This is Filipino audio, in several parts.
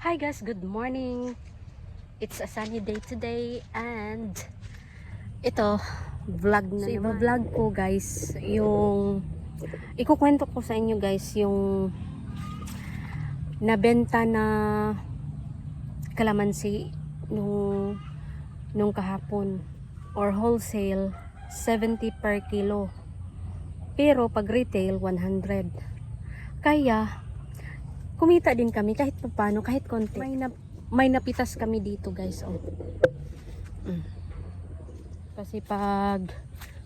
Hi guys, good morning. It's a sunny day today and ito, vlog na naman. Iba-vlog ko guys, yung ikukwento ko sa inyo guys, yung nabenta na kalamansi nung kahapon or wholesale 70 per kilo. Pero pag retail 100. Kaya kumita din kami kahit paano, kahit konti. May napitas kami dito guys, oh. Kasi pag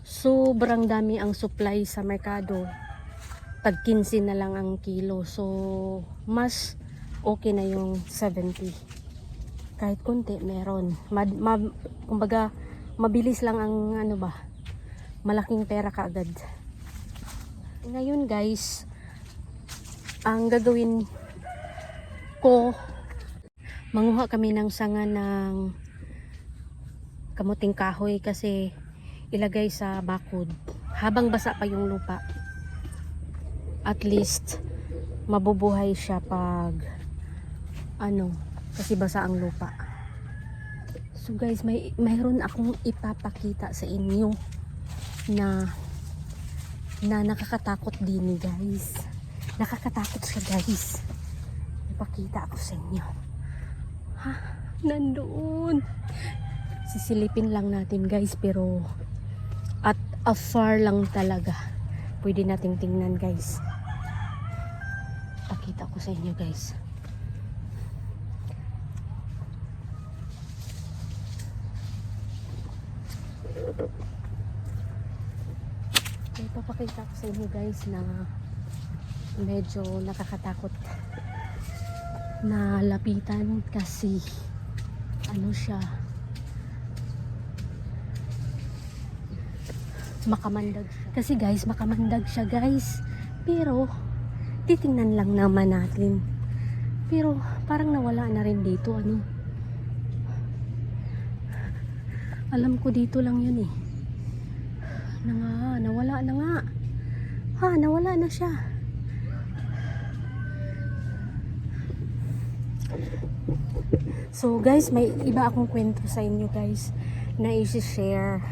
sobrang dami ang supply sa merkado, tag 15 na lang ang kilo. So, mas okay na yung 70. Kahit konti meron. Kumbaga, mabilis lang ang malaking pera kaagad. Ngayon guys, ang gagawin ko, manguha kami ng sanga ng kamuting kahoy kasi ilagay sa bakod habang basa pa yung lupa. At least mabubuhay siya pag kasi basa ang lupa. So guys, mayroon akong ipapakita sa inyo na nakakatakot din guys. Nakakatakot siya guys. Ipakita ako sa inyo. Ha? Nandoon. Sisilipin lang natin guys, pero at afar lang talaga. Pwede nating tingnan guys. Pakita ko sa inyo guys. Ipapakita ko sa inyo guys na medyo nakakatakot na lapitan kasi siya, makamandag siya. Kasi guys, makamandag siya guys. Pero titingnan lang naman natin. Pero parang nawala na rin dito alam ko dito lang yun eh. Nawala na nga. Nawala na siya. So guys, may iba akong kwento sa inyo guys na i-share.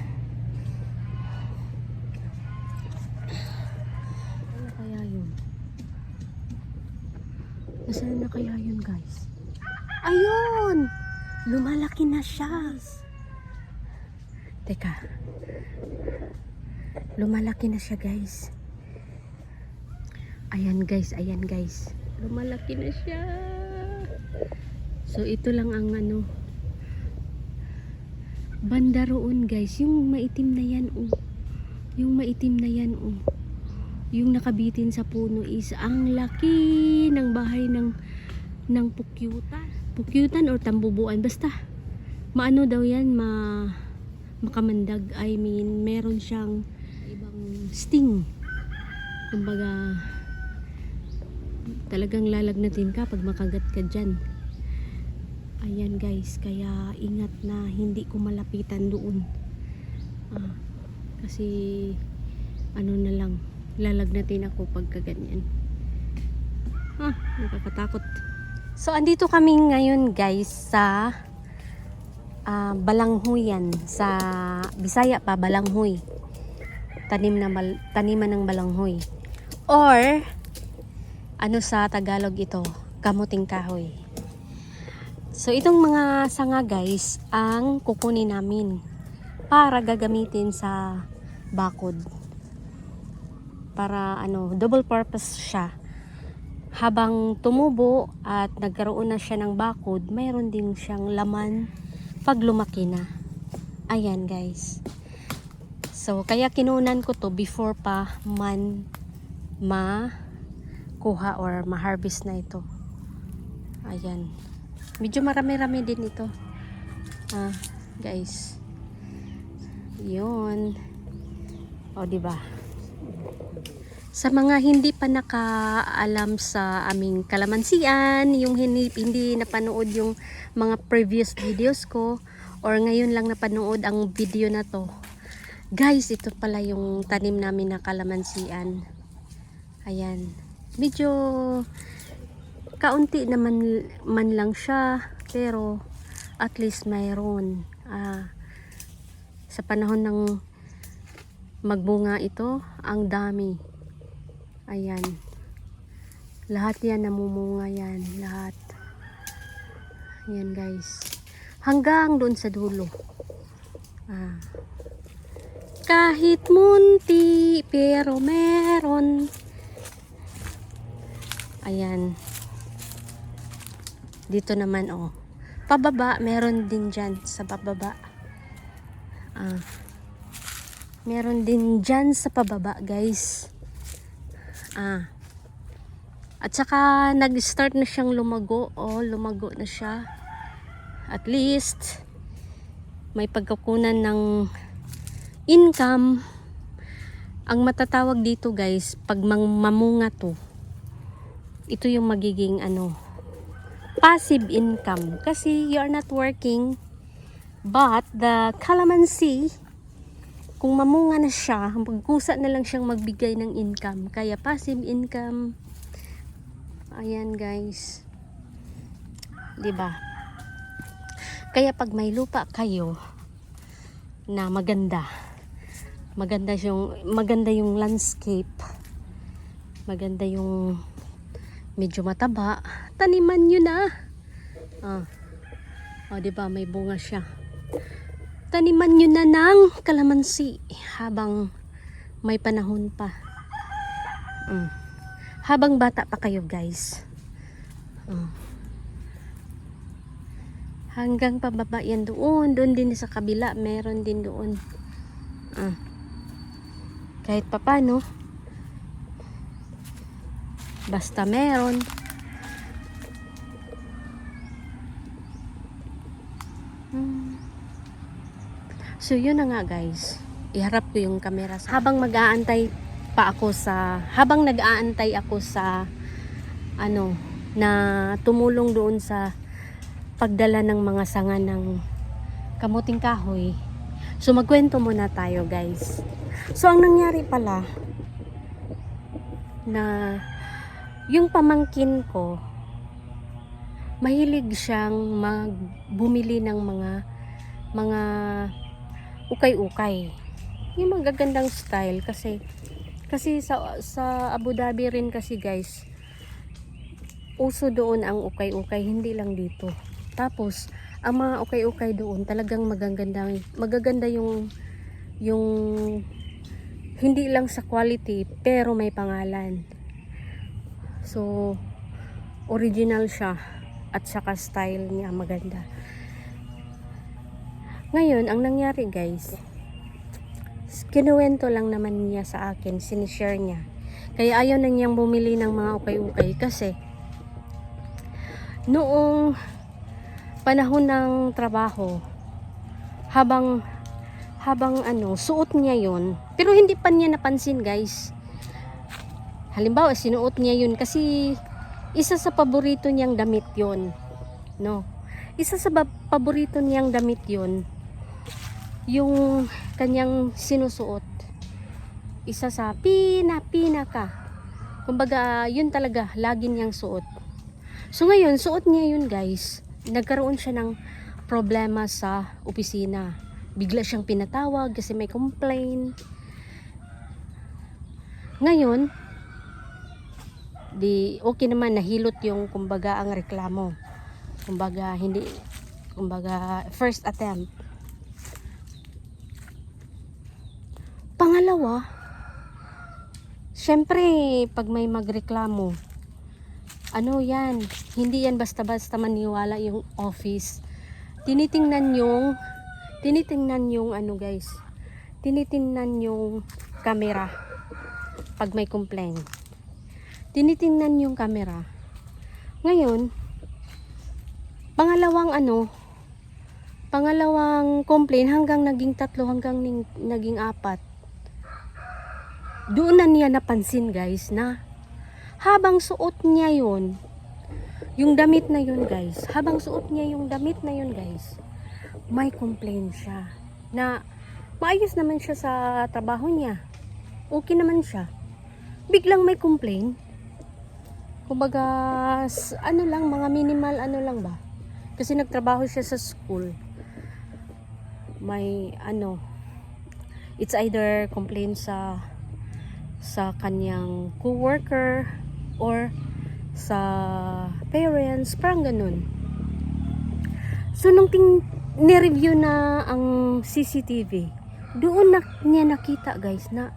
Ano kaya yun? Nasaan na kaya yun guys? Ayun! Lumalaki na siya. Teka. Lumalaki na siya guys. Ayan guys. Lumalaki na siya. So ito lang ang banda roon guys, yung maitim na yan yung nakabitin sa puno is ang laki ng bahay ng pukyutan or tambubuan, basta maano daw yan, makamandag. I mean, meron siyang ibang sting, kumbaga talagang lalagnatin ka pag makagat ka dyan. Ayan guys, kaya ingat na hindi ko malapitan doon. Kasi na lang, lalagnatin ako pagka ganyan. Nakakatakot. So andito kami ngayon guys sa balanghoyan, sa Bisaya pa balanghoy. Taniman ng balanghoy. Or sa Tagalog ito, kamuting kahoy. So itong mga sanga guys ang kukunin namin para gagamitin sa bakod. Para double purpose siya. Habang tumubo at nagkaroon na siya ng bakod, mayroon din siyang laman pag lumaki na. Ayan guys. So kaya kinunan ko to before pa man makuha or ma-harvest na ito. Ayan. Medyo marami-rami din ito. Guys. Yun. O, diba? Sa mga hindi pa nakaalam sa aming kalamansian, yung hindi napanood yung mga previous videos ko, or ngayon lang napanood ang video na to. Guys, ito pala yung tanim namin na kalamansian. Ayan. Medyo kaunti naman man lang siya, pero at least mayroon. Sa panahon ng magbunga ito, ang dami. Ayan. Lahat yan namumunga yan. Lahat. Ayan guys. Hanggang doon sa dulo. Kahit munti, pero meron. Ayan. Dito naman, oh. Pababa, meron din dyan sa pababa. Meron din dyan sa pababa, guys. At saka, nag-start na siyang lumago. Oh, lumago na siya. At least, may pagkakunan ng income. Ang matatawag dito, guys, pag mamunga to, ito yung magiging passive income. Kasi you are not working, but the calamansi, kung mamunga na siya, magkusa na lang siyang magbigay ng income. Kaya passive income. Ayan guys. 'Di ba? Kaya pag may lupa kayo na maganda yung landscape, maganda yung medyo mataba, taniman nyo na. Di ba, may bunga siya. Taniman nyo na ng kalamansi habang may panahon pa. Habang bata pa kayo, guys. Hanggang pababa yan doon din sa kabila, meron din doon. Kahit papano, basta meron. So yun na nga guys, iharap ko yung camera habang mag-aantay habang nag-aantay ako sa na tumulong doon sa pagdala ng mga sanga ng kamuting kahoy. So magkwento muna tayo guys. So ang nangyari pala na yung pamangkin ko, mahilig siyang bumili ng mga ukay-ukay. Yung magagandang style kasi sa Abu Dhabi rin kasi guys, uso doon ang ukay-ukay, hindi lang dito. Tapos ang mga ukay-ukay doon talagang magaganda yung hindi lang sa quality pero may pangalan. So original siya at saka style niya maganda. Ngayon, ang nangyari guys, kinuwento lang naman niya sa akin, sinishare niya. Kaya ayaw na niyang bumili ng mga ukay-ukay kasi noong panahon ng trabaho, habang suot niya yun, pero hindi pa niya napansin guys. Halimbawa, sinuot niya yun kasi isa sa paborito niyang damit yun. No? Isa sa paborito niyang damit yun, yung kanyang sinusuot. Isa sa pinaka. Kumbaga, yun talaga, lagi niyang suot. So ngayon, suot niya yun guys. Nagkaroon siya ng problema sa opisina. Bigla siyang pinatawag kasi may complaint. Ngayon, okay naman, nahilot yung kumbaga ang reklamo. Kumbaga first attempt. Pangalawa, syempre pag may magreklamo, yan, hindi yan basta-basta maniwala yung office. Tinitingnan yung guys, tinitingnan yung camera pag may complaint. Tinitingnan yung camera. Ngayon, pangalawang complaint hanggang naging 3, hanggang naging 4. Doon na niya napansin guys na habang suot niya yun, yung damit na yun guys, may complaint siya na maayos naman siya sa trabaho niya. Okay naman siya. Biglang may complaint. Kumbaga, ano lang, mga minimal ano lang ba? Kasi nagtrabaho siya sa school. May ano, it's either complain sa kanyang co-worker or sa parents, parang ganun. So nung ni-review na ang CCTV, doon niya nakita guys na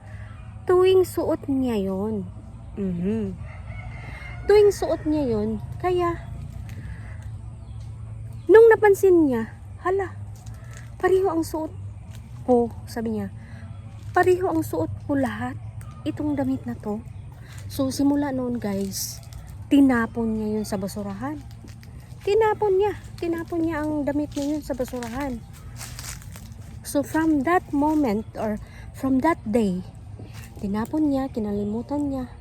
tuwing suot niya yon. Tuwing suot niya yon, kaya nung napansin niya, hala, pareho ang suot ko, sabi niya, pareho ang suot ko lahat, itong damit na to. So simula noon guys, tinapon niya yun sa basurahan. Tinapon niya ang damit niya yun sa basurahan. So from that moment or from that day, tinapon niya, kinalimutan niya.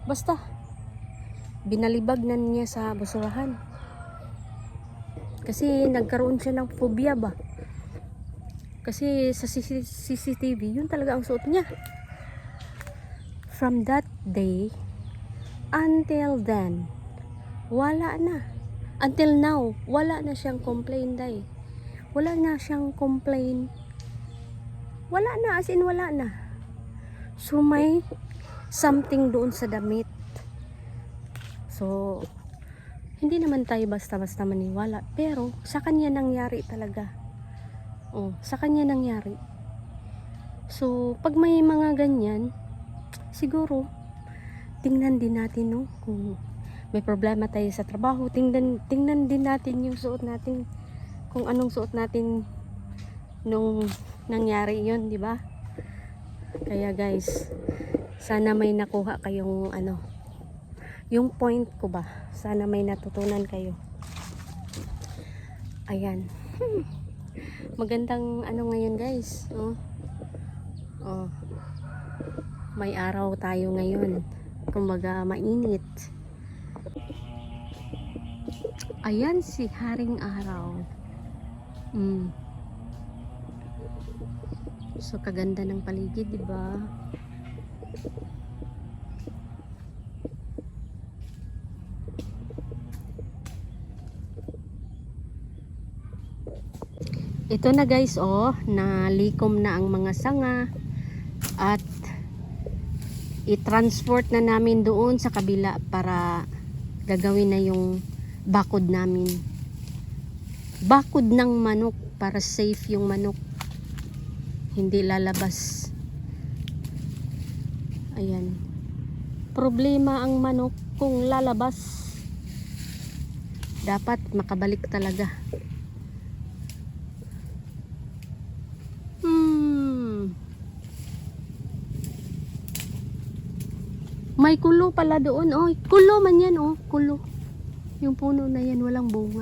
Basta binalibag na niya sa basurahan. Kasi nagkaroon siya ng phobia ba? Kasi sa CCTV, yun talaga ang suot niya. From that day until then, wala na. Until now, wala na siyang complain day. Wala na siyang complain. Wala na, as in wala na. So may something doon sa damit. So hindi naman tayo basta-basta maniwala, pero sa kanya nangyari talaga. Sa kanya nangyari. So pag may mga ganyan, siguro tingnan din natin, no, kung may problema tayo sa trabaho, tingnan din natin yung suot natin, kung anong suot natin nung nangyari yun, di ba? Kaya guys, sana may nakuha kayong ano, yung point ko ba, sana may natutunan kayo. Ayan. Magandang ano ngayon guys, may araw tayo ngayon, kumbaga mainit. Ayan si Haring Araw. So kaganda ng paligid, di ba? Ito na guys, nalikom na ang mga sanga at i-transport na namin doon sa kabila para gagawin na yung bakod namin. Bakod ng manok para safe yung manok. Hindi lalabas. Ayan. Problema ang manok kung lalabas. Dapat makabalik talaga. May kulo pala doon. Kulo man yan, kulo. Yung puno na yan, walang bunga.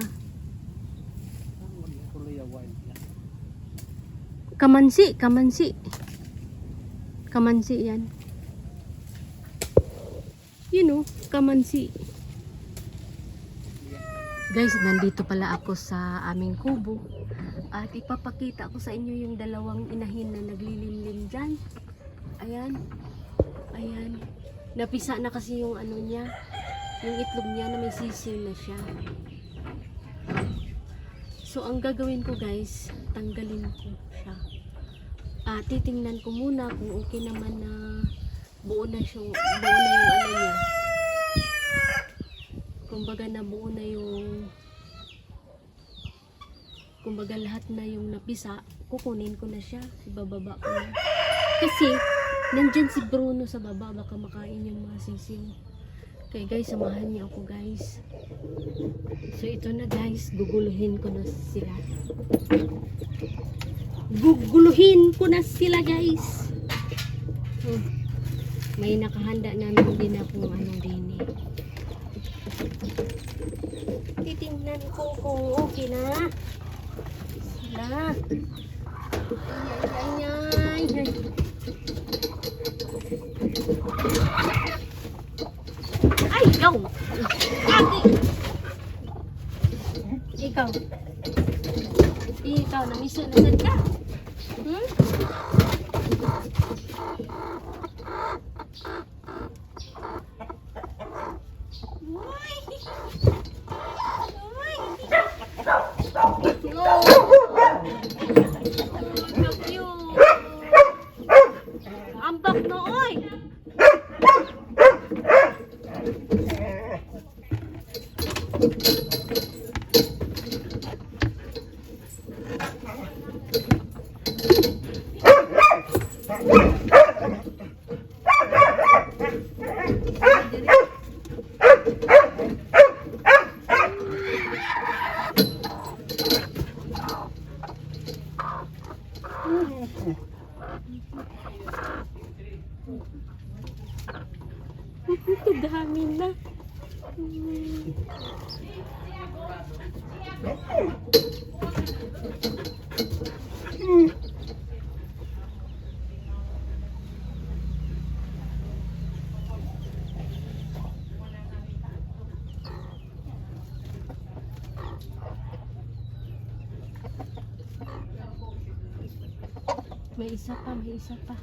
Kamansi. Kamansi yan. Kamansi. Guys, nandito pala ako sa aming kubo. At ipapakita ko sa inyo yung dalawang inahin na naglilimlim dyan. Ayan. Napisa na kasi yung ano niya, yung itlog niya na may sisiw na siya. So ang gagawin ko guys, tanggalin ko siya. Titingnan ko muna kung okay naman na buo na yung ano niya. Kumbaga nabuo na yung, kumbaga lahat na yung napisa, kukunin ko na siya, ibababa ko na. Kasi nandyan si Bruno sa baba, baka makain yung mga sisiw. Okay guys, samahan niyo ako guys. So ito na guys, guguluhin ko na sila. Guys. May nakahanda namin din akong anong din eh. Titingnan ko kung okay na sila. Ay. Ay, ikaw! Ikaw, namiso na sad ka? Dami na. May isa pa, may isa pa.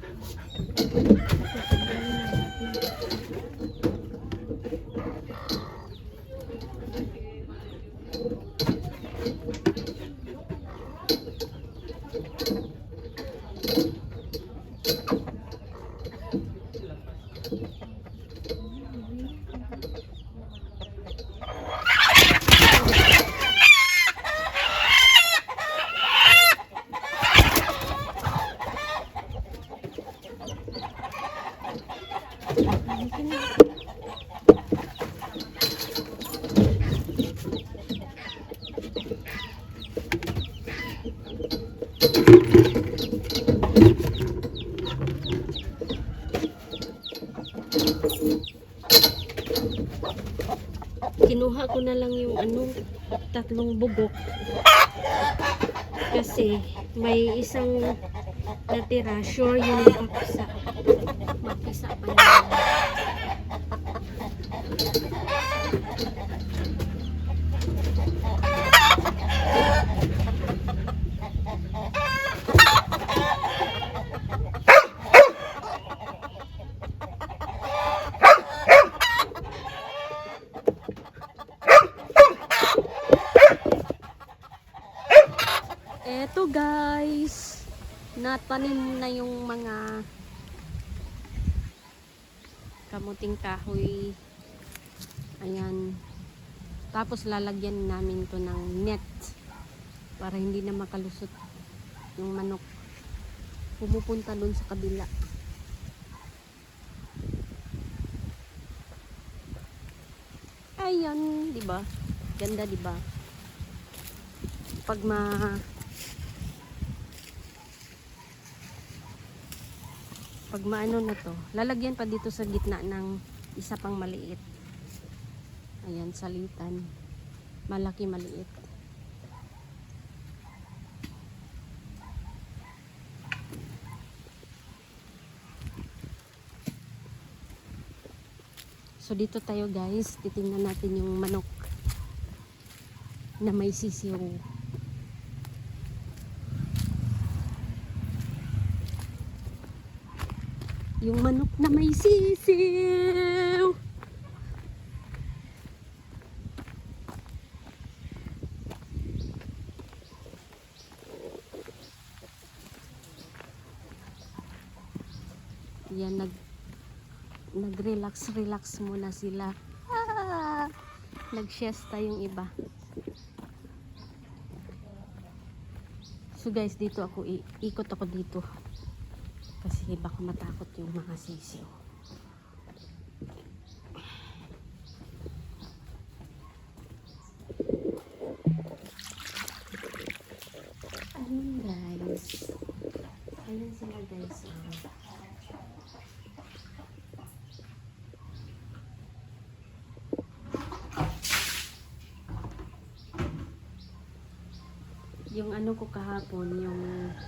Kinuha ko na lang yung tatlong bubok kasi may isang natira, sure yun yung magpisa pa na. Eto guys, natanim na yung mga kamuting kahoy. Ayan. Tapos lalagyan namin to ng net para hindi na makalusot yung manok. Pumupunta dun sa kabila. Ayan, di ba? Ganda, di ba? Pag maano na to, lalagyan pa dito sa gitna ng isa pang maliit. Ayan, salitan. Malaki, maliit. So dito tayo guys, titingnan natin yung manok na may sisiw. Yung manok na may sisiw. Yan, nag-relax muna sila. Nag-siesta yung iba. So guys, dito ako ikot ako dito. Kasi baka matakot yung mga sisiw. Ayun guys. Ayun sila guys. Yung ano ko kahapon, yung